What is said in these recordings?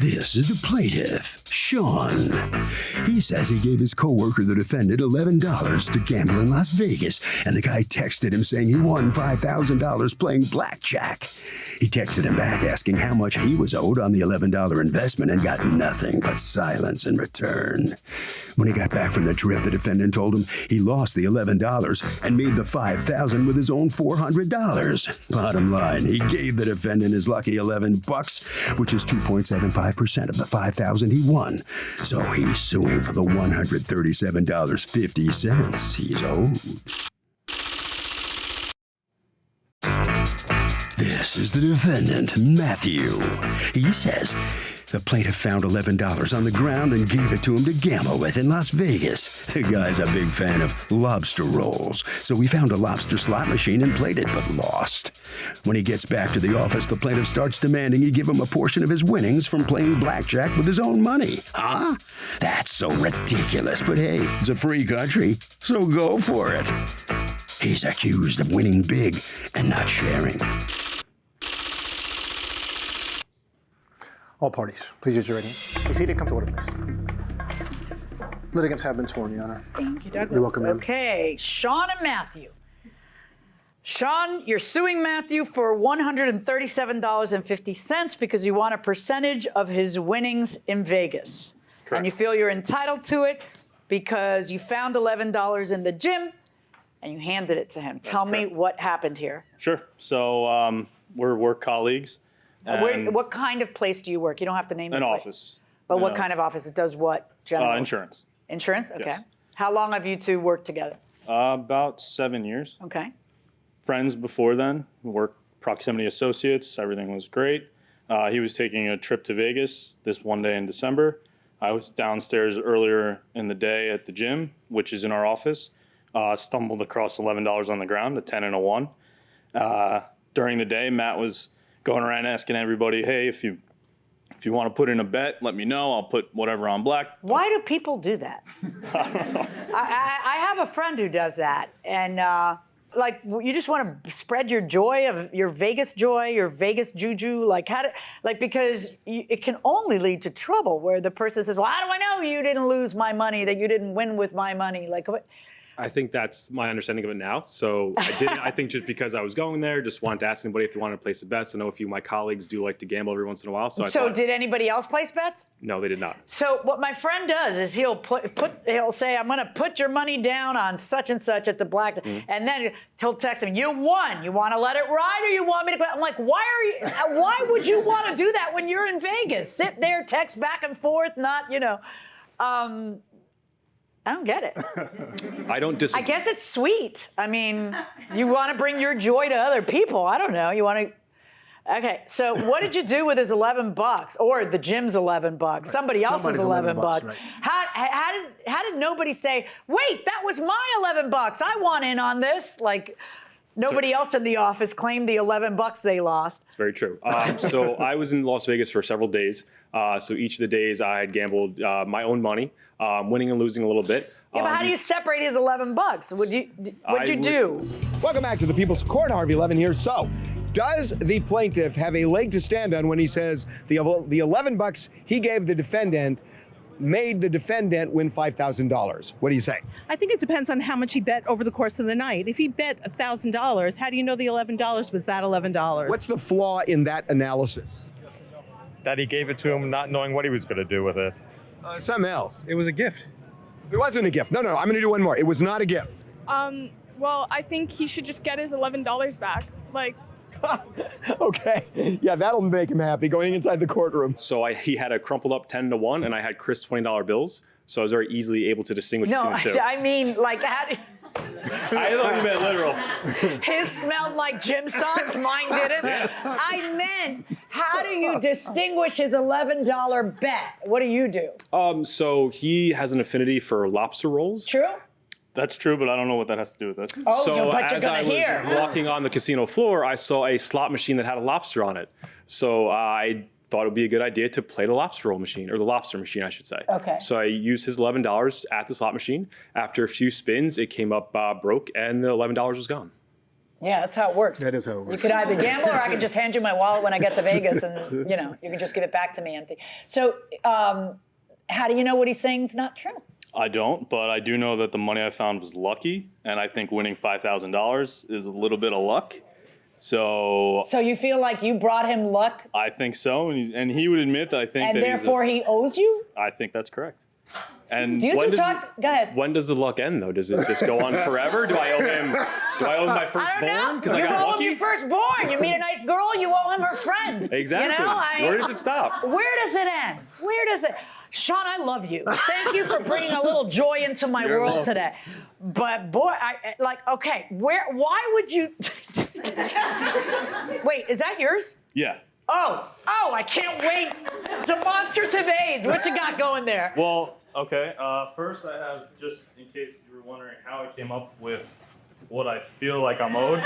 This is the plaintiff, Sean. He says he gave his coworker, the defendant, $11 to gamble in Las Vegas, and the guy texted him saying he won $5,000 playing blackjack. He texted him back asking how much he was owed on the $11 investment and got nothing but silence in return. When he got back from the trip, the defendant told him he lost the $11 and made the $5,000 with his own $400. Bottom line, he gave the defendant his lucky $11, which is 2.75% of the $5,000 he won. So he's suing for the $137.50 he's owed. This is the defendant, Matthew. He says the plaintiff found $11 on the ground and gave it to him to gamble with in Las Vegas. The guy's a big fan of lobster rolls, so he found a lobster slot machine and played it, but lost. When he gets back to the office, the plaintiff starts demanding he give him a portion of his winnings from playing blackjack with his own money. Huh? That's so ridiculous, but hey, it's a free country, so go for it. He's accused of winning big and not sharing. All parties, please use your right hand. Proceed, come to order, please. Litigants have been sworn, Your Honor. Thank you, Douglas. You're welcome, ma'am. Okay, Sean and Matthew. Sean, you're suing Matthew for $137.50 because you want a percentage of his winnings in Vegas. Correct. And you feel you're entitled to it because you found $11 in the gym and you handed it to him. Tell me what happened here. Sure. So we're work colleagues. What kind of place do you work? You don't have to name An the place. office. But what kind of office? It does what generally? Insurance. Insurance? Okay. Yes. How long have you two worked together? About 7 years. Okay. Friends before then. Worked proximity associates. Everything was great. He was taking a trip to Vegas this one day in December. I was downstairs earlier in the day at the gym, which is in our office. Stumbled across $11 on the ground, a 10 and a 1. During the day, Matt was going around asking everybody, hey, if you want to put in a bet, let me know. I'll put whatever on black. Why do people do that? I don't know. I have a friend who does that. And like, you just want to spread your joy, of your Vegas joy, your Vegas juju. Like, because it can only lead to trouble where the person says, well, how do I know you didn't lose my money, that you didn't win with my money? Like, what? I think that's my understanding of it now. So I didn't. I think just because I was going there, just wanted to ask anybody if they wanted to place the bets. I know a few of my colleagues do like to gamble every once in a while. So did anybody else place bets? No, they did not. So what my friend does is he'll say, I'm going to put your money down on such and such at the black, and then he'll text him, you won. You want to let it ride, or you want me to? I'm like, why would you want to do that when you're in Vegas? Sit there, text back and forth, not. I don't get it. I don't disagree. I guess it's sweet. I mean, you want to bring your joy to other people. I don't know. You want to. Okay, so what did you do with his $11, or the gym's $11? Right. Somebody else's $11. Right. How did nobody say, wait, that was my $11? I want in on this. Like, nobody else in the office claimed the $11 they lost. It's very true. So I was in Las Vegas for several days. So each of the days I had gambled my own money, winning and losing a little bit. Yeah, but how do you separate his $11? What'd you do? Welcome back to the People's Court. Harvey Levin here. So, does the plaintiff have a leg to stand on when he says the $11 he gave the defendant made the defendant win $5,000? What do you say? I think it depends on how much he bet over the course of the night. If he bet $1,000, how do you know the $11 was that $11? What's the flaw in that analysis? That he gave it to him not knowing what he was going to do with it. Something else. It was a gift. It wasn't a gift. No, I'm going to do one more. It was not a gift. Well, I think he should just get his $11 back. Like. Okay. Yeah, that'll make him happy going inside the courtroom. So he had a crumpled up 10 to 1, and I had Chris $20 bills. So I was very easily able to distinguish between the two. I mean, like, how did... I thought you meant literal. His smelled like gym socks, mine didn't. Yeah. I meant, how do you distinguish his $11 bet? What do you do? So he has an affinity for lobster rolls. True? That's true, but I don't know what that has to do with this. Oh, so but you're as I gonna hear. was walking on the casino floor, I saw a slot machine that had a lobster on it. So I thought it would be a good idea to play the lobster roll machine, or the lobster machine, I should say. Okay. So I used his $11 at the slot machine. After a few spins, it came up broke, and the $11 was gone. Yeah, that's how it works. That is how it works. You could either gamble or I could just hand you my wallet when I get to Vegas and, you can just give it back to me empty. So how do you know what he's saying is not true? I don't, but I do know that the money I found was lucky, and I think winning $5,000 is a little bit of luck. So you feel like you brought him luck? I think so, and he would admit that I think and that therefore he owes you? I think that's correct. And Do you talk? Go ahead. When does the luck end, though? Does it just go on forever? Do I owe him my firstborn? Because I You got owe him lucky? your firstborn. You meet a nice girl, you owe him her friend. Exactly. Where does it stop? Where does it end? Where does it? Sean, I love you. Thank you for bringing a little joy into my world today. But boy, okay, why would you? Wait, is that yours? Yeah. Oh, I can't wait. Demonstrative aids. What you got going there? Well, okay. First, I have, just in case you were wondering how I came up with what I feel like I'm owed.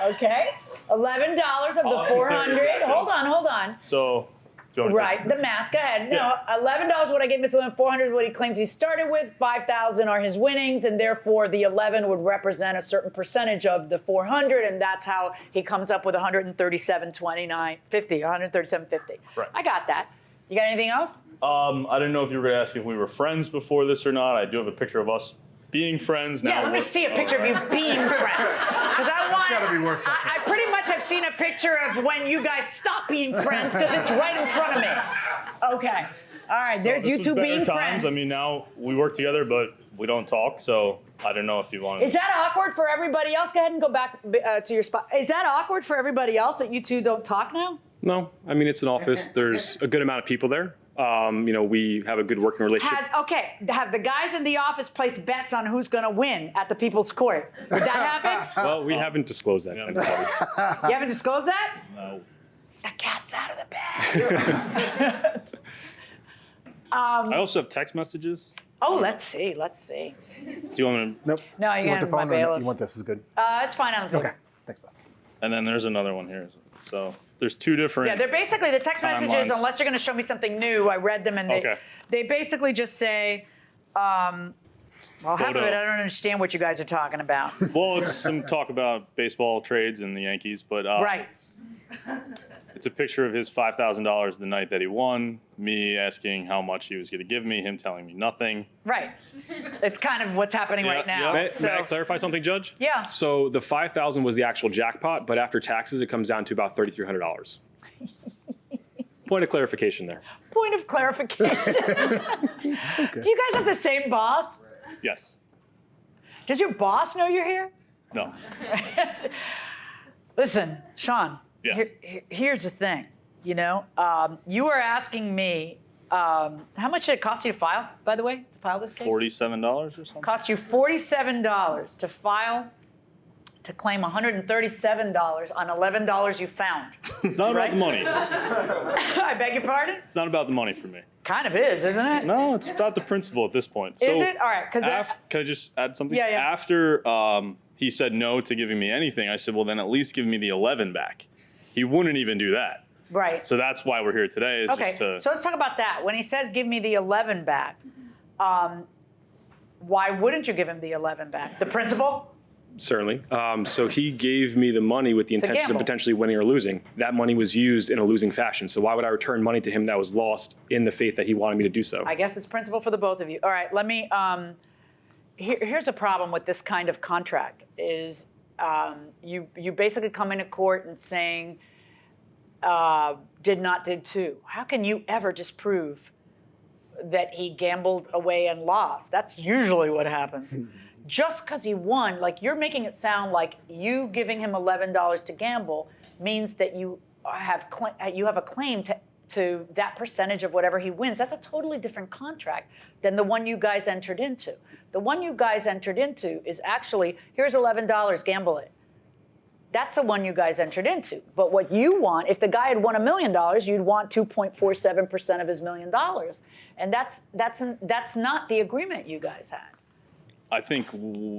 Okay, $11 of the 400. Hold on. So, do you want to Right, the math. Go ahead. No, Yeah. $11 what I gave Mr. Lynn, 400 is what he claims he started with. 5,000 are his winnings, and therefore the 11 would represent a certain percentage of the 400, and that's how he comes up with 137.29.50, 137.50. Right. I got that. You got anything else? I didn't know if you were going to ask if we were friends before this or not. I do have a picture of us being friends now. Yeah, let me see a picture of you being friends. Because I want. gotta be worth something. I pretty much have seen a picture of when you guys stop being friends because it's right in front of me. Okay. All right, there's you This two was better being times. friends. I mean, now we work together, but we don't talk, so I don't know if you want to. Is that awkward for everybody else? Go ahead and go back to your spot. Is that awkward for everybody else that you two don't talk now? No. I mean, it's an office. There's a good amount of people there. We have a good working relationship. Have the guys in the office placed bets on who's going to win at the People's Court? Did that happen? Well, we haven't disclosed that. Kind of stuff. You haven't disclosed that? No. The cat's out of the bag. I also have text messages. Oh, let's see. Do you want me to? Nope. No, you want got the my phone or bailiff. you want this? Is good. It's fine on the paper. Okay. Thanks, boss. And then there's another one here. So there's two different. Yeah, they're basically the text messages, timelines. unless you're going to show me something new. I read them and they basically just say, well, half of it I don't understand what you guys are talking about. Well, it's some talk about baseball trades and the Yankees, but Right. it's a picture of his $5,000 the night that he won, me asking how much he was going to give me, him telling me nothing. Right. It's kind of what's happening right now. May I clarify something, Judge? Yeah. So the $5,000 was the actual jackpot, but after taxes, it comes down to about $3,300. Point of clarification there. Point of clarification. Do you guys have the same boss? Yes. Does your boss know you're here? No. Listen, Sean, Yeah. here's the thing. You were asking me, how much did it cost you to file, by the way, to file this case? $47 or something? Cost you $47 to file, to claim $137 on $11 you found. It's not about the money. I beg your pardon? It's not about the money for me. Kind of is, isn't it? No, it's about the principle at this point. Is it? All right, because Can I just add something? Yeah, yeah. After he said no to giving me anything, I said, well, then at least give me the 11 back. He wouldn't even do that. right. So that's why we're here today. Is Okay, just to, so let's talk about that. When he says give me the 11 back, why wouldn't you give him the 11 back? The principal? Certainly. So he gave me the money with the intention of gamble. potentially winning or losing. That money was used in a losing fashion. So why would I return money to him that was lost in the faith that he wanted me to do so? I guess it's principle for the both of you. All right, let me, here's a problem with this kind of contract is you basically come into court and saying, did not, did to. How can you ever disprove that he gambled away and lost? That's usually what happens. Just because he won, like you're making it sound like you giving him $11 to gamble means that you have a claim to that percentage of whatever he wins. That's a totally different contract than the one you guys entered into. The one you guys entered into is actually, here's $11, gamble it. That's the one you guys entered into. But what you want, if the guy had won $1 million, you'd want 2.47% of his $1 million. And that's not the agreement you guys had. I think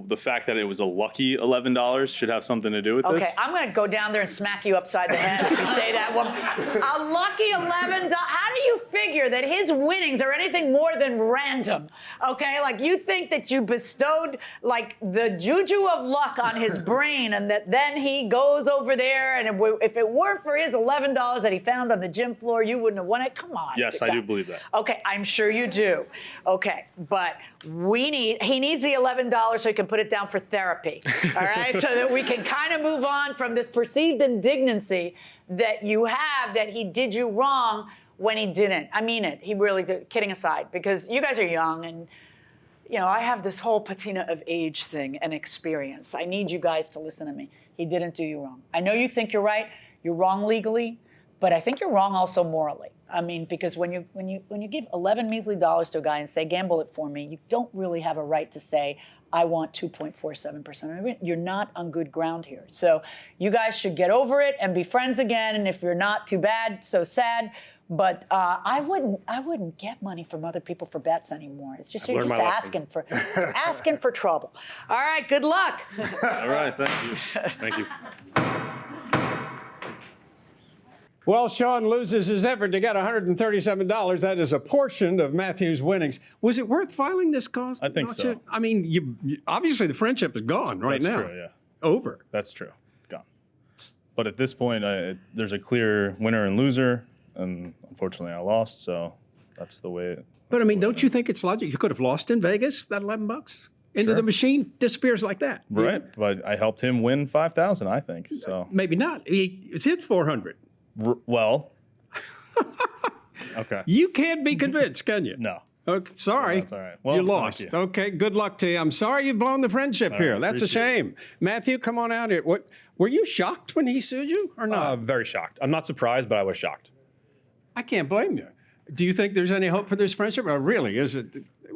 the fact that it was a lucky $11 should have something to do with this. Okay, I'm going to go down there and smack you upside the head if you say that. Well, a lucky $11. How do you figure that his winnings are anything more than random? Okay, like you think that you bestowed like the juju of luck on his brain, and that then he goes over there, and if it weren't for his $11 that he found on the gym floor, you wouldn't have won it. Come on. Yes, I do believe that. Okay, I'm sure you do. Okay, but he needs the $11 so he can put it down for therapy. All right, so that we can kind of move on from this perceived indignancy that you have that he did you wrong when he didn't. I mean it. He really did, kidding aside, because you guys are young, and I have this whole patina of age thing and experience. I need you guys to listen to me. He didn't do you wrong. I know you think you're right. You're wrong legally, but I think you're wrong also morally. I mean, because when you give 11 measly dollars to a guy and say, gamble it for me, you don't really have a right to say, I want 2.47%. You're not on good ground here. So you guys should get over it and be friends again. And if you're not, too bad, so sad. But I wouldn't get money from other people for bets anymore. It's just you're just asking for trouble. All right, good luck. All right, thank you. Thank you. Well, Sean loses his effort to get $137. That is a portion of Matthew's winnings. Was it worth filing this cause? I think so. I mean, you obviously the friendship is gone right now. That's true, yeah. Over. That's true. Gone. But at this point, there's a clear winner and loser, and unfortunately I lost, so that's the way it But I mean, don't you think it's logical? You could have lost in Vegas, that $11 into the machine disappears like that. Right, but I helped him win $5,000, I think, so. Maybe not. It's his $400. Well, okay. You can't be convinced, can you? No. Okay, sorry. That's all right. Well, you lost. thank you. Okay, good luck to you. I'm sorry you've blown the friendship here. right, That's a appreciate shame. Matthew, come on out here. What were you shocked when he sued you or not? Very shocked. I'm not surprised, but I was shocked. I can't blame you. Do you think there's any hope for this friendship? Or really, is it?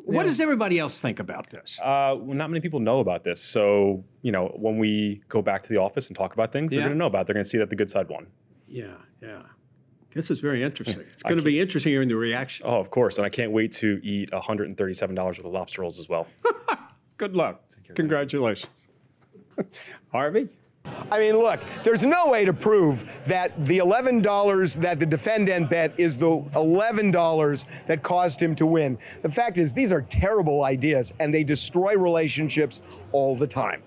What does everybody else think about this? Well, not many people know about this. So, when we go back to the office and talk about things, they're going to know about it. They're going to see that the good side won. Yeah. This is very interesting. It's going to be interesting hearing the reaction. Oh, of course. And I can't wait to eat $137 worth of lobster rolls as well. Good luck. Congratulations. Harvey? I mean, look, there's no way to prove that the $11 that the defendant bet is the $11 that caused him to win. The fact is, these are terrible ideas, and they destroy relationships all the time.